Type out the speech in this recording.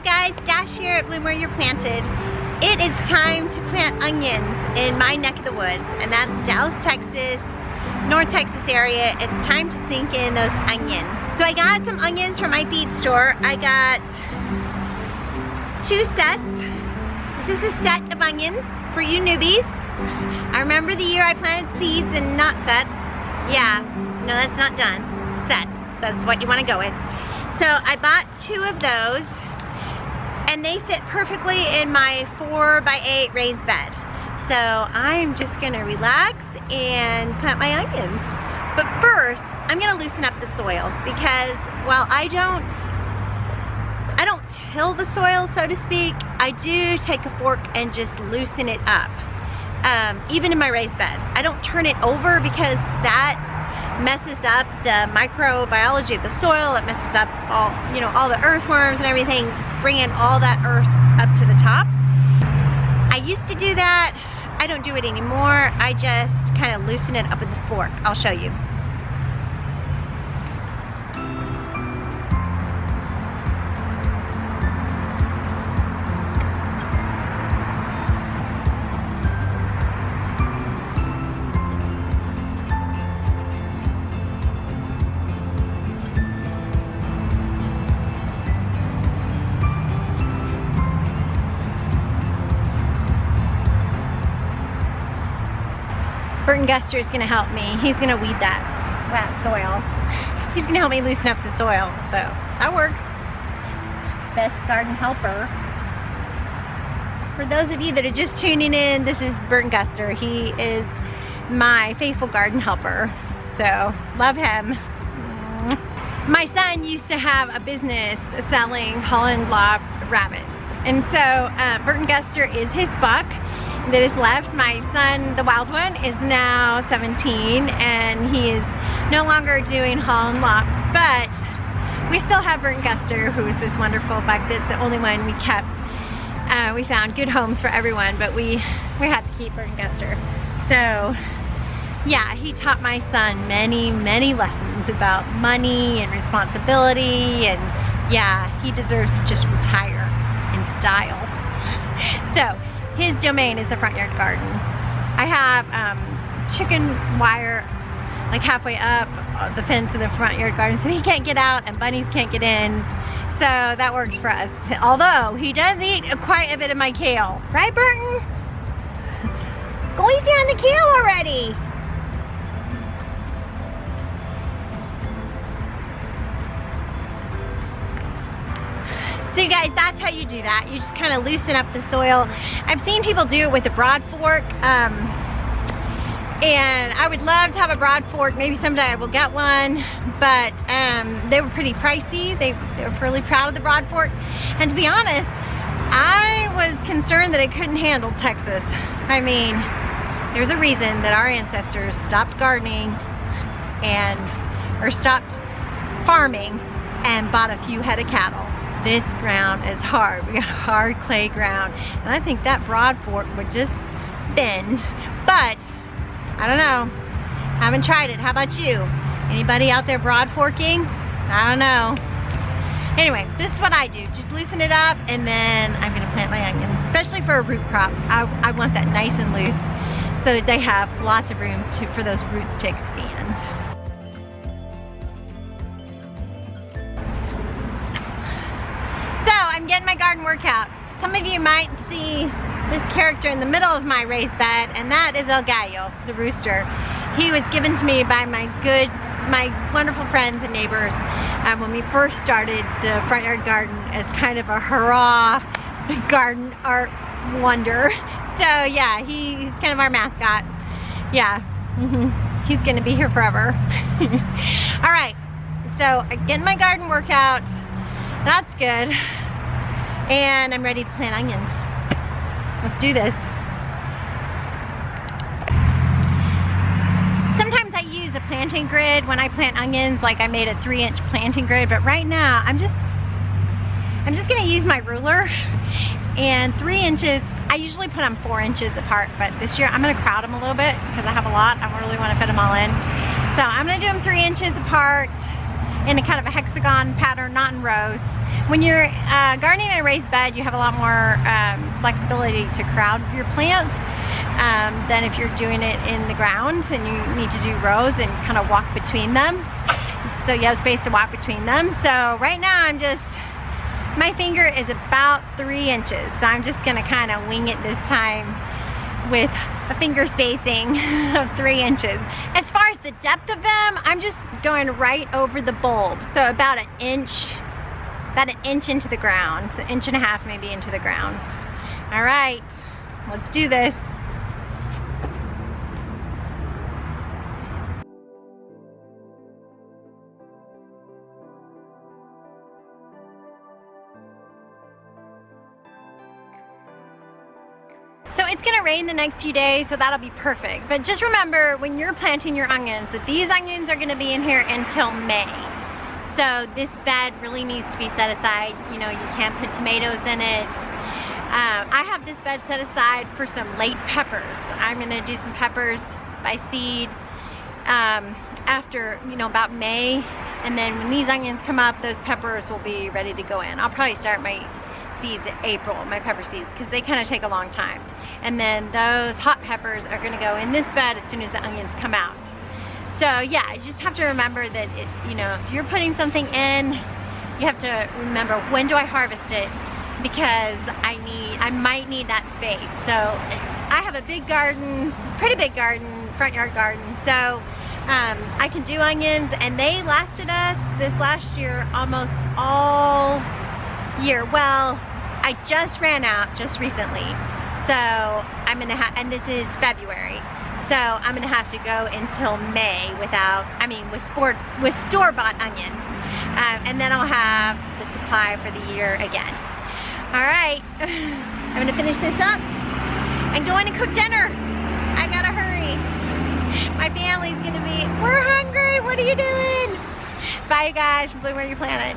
guys, Dash here at Bloom Where You're Planted. It is time to plant onions in my neck of the woods, and that's Dallas, Texas, North Texas area. It's time to sink in those onions. So I got some onions from my feed store. I got 2 sets. This is a set of onions for you newbies. I remember the year I planted seeds and not sets. Yeah, no, that's not done. Sets, that's what you want to go with. So I bought 2 of those, and they fit perfectly in my 4x8 raised bed. So I'm just gonna relax and plant my onions. But first, I'm gonna loosen up the soil because while I don't till the soil, so to speak, I do take a fork and just loosen it up. Even in my raised bed. I don't turn it over because that messes up the microbiology of the soil. It messes up all the earthworms and everything, bringing all that earth up to the top. I used to do that. I don't do it anymore. I just kind of loosen it up with the fork. I'll show you. Burton Guster is gonna help me. He's gonna weed that wet soil. He's gonna help me loosen up the soil. So that works. Best garden helper. For those of you that are just tuning in, this is Burton Guster. He is my faithful garden helper. So love him. My son used to have a business selling Holland Lob rabbits. And so Burton Guster is his buck that is left. My son, the wild one, is now 17 and he is no longer doing Holland Lops, but we still have Burton Guster, who is this wonderful buck that's the only one we kept. We found good homes for everyone, but we had to keep Burton Guster. So yeah, he taught my son many, many lessons about money and responsibility, and yeah, he deserves to just retire in style. So his domain is the front yard garden. I have chicken wire like halfway up the fence of the front yard garden, so he can't get out and bunnies can't get in. So that works for us. Although he does eat quite a bit of my kale. Right, Burton? Go easy on the kale already. So you guys, that's how you do that. You just kind of loosen up the soil. I've seen people do it with a broad fork, and I would love to have a broad fork. Maybe someday I will get one, but they were pretty pricey. They were really proud of the broad fork. And to be honest, I was concerned that it couldn't handle Texas. I mean, there's a reason that our ancestors stopped gardening or stopped farming and bought a few head of cattle. This ground is hard. We got hard clay ground, and I think that broad fork would just bend. But I don't know. Haven't tried it. How about you? Anybody out there broad forking? I don't know. Anyway, this is what I do. Just loosen it up, and then I'm gonna plant my onions, especially for a root crop. I want that nice and loose so that they have lots of room for those roots to expand. I'm getting my garden workout. Some of you might see this character in the middle of my raised bed, and that is El Gallo, the rooster. He was given to me by my wonderful friends and neighbors when we first started the front yard garden as kind of a hurrah garden art wonder. So yeah, he's kind of our mascot. Yeah, he's gonna be here forever. All right, so again, my garden workout, that's good. And I'm ready to plant onions. Let's do this. Sometimes I use a planting grid when I plant onions, like I made a 3-inch planting grid, but right now I'm just gonna use my ruler, and 3 inches, I usually put them 4 inches apart, but this year I'm gonna crowd them a little bit because I have a lot. I really wanna fit them all in. So I'm gonna do them 3 inches apart in a kind of a hexagon pattern, not in rows. When you're gardening in a raised bed, you have a lot more flexibility to crowd your plants than if you're doing it in the ground and you need to do rows and kind of walk between them. So you have space to walk between them. So right now my finger is about 3 inches. So I'm just gonna kind of wing it this time with a finger spacing of 3 inches. As far as the depth of them, I'm just going right over the bulb. So about an inch into the ground, so 1.5 inches maybe into the ground. All right, let's do this. So it's gonna rain the next few days, so that'll be perfect. But just remember, when you're planting your onions, that these onions are gonna be in here until May. So this bed really needs to be set aside. You know, you can't put tomatoes in it. I have this bed set aside for some late peppers. I'm gonna do some peppers by seed after, you know, about May. And then when these onions come up, those peppers will be ready to go in. I'll probably start my seeds in April, my pepper seeds, because they kind of take a long time. And then those hot peppers are gonna go in this bed as soon as the onions come out. So yeah, you just have to remember that, you know, if you're putting something in, you have to remember, when do I harvest it? Because I might need that space. So I have a big garden, pretty big garden, front yard garden. So I can do onions, and they lasted us this last year almost all year. Well, I just ran out just recently. So I'm gonna have, and this is February. So I'm gonna have to go until May with store-bought onions. And then I'll have the supply for the year again. All right, I'm gonna finish this up and go in and cook dinner. I gotta hurry. My family's gonna be, we're hungry, what are you doing? Bye you guys from Bloom Where You Planted.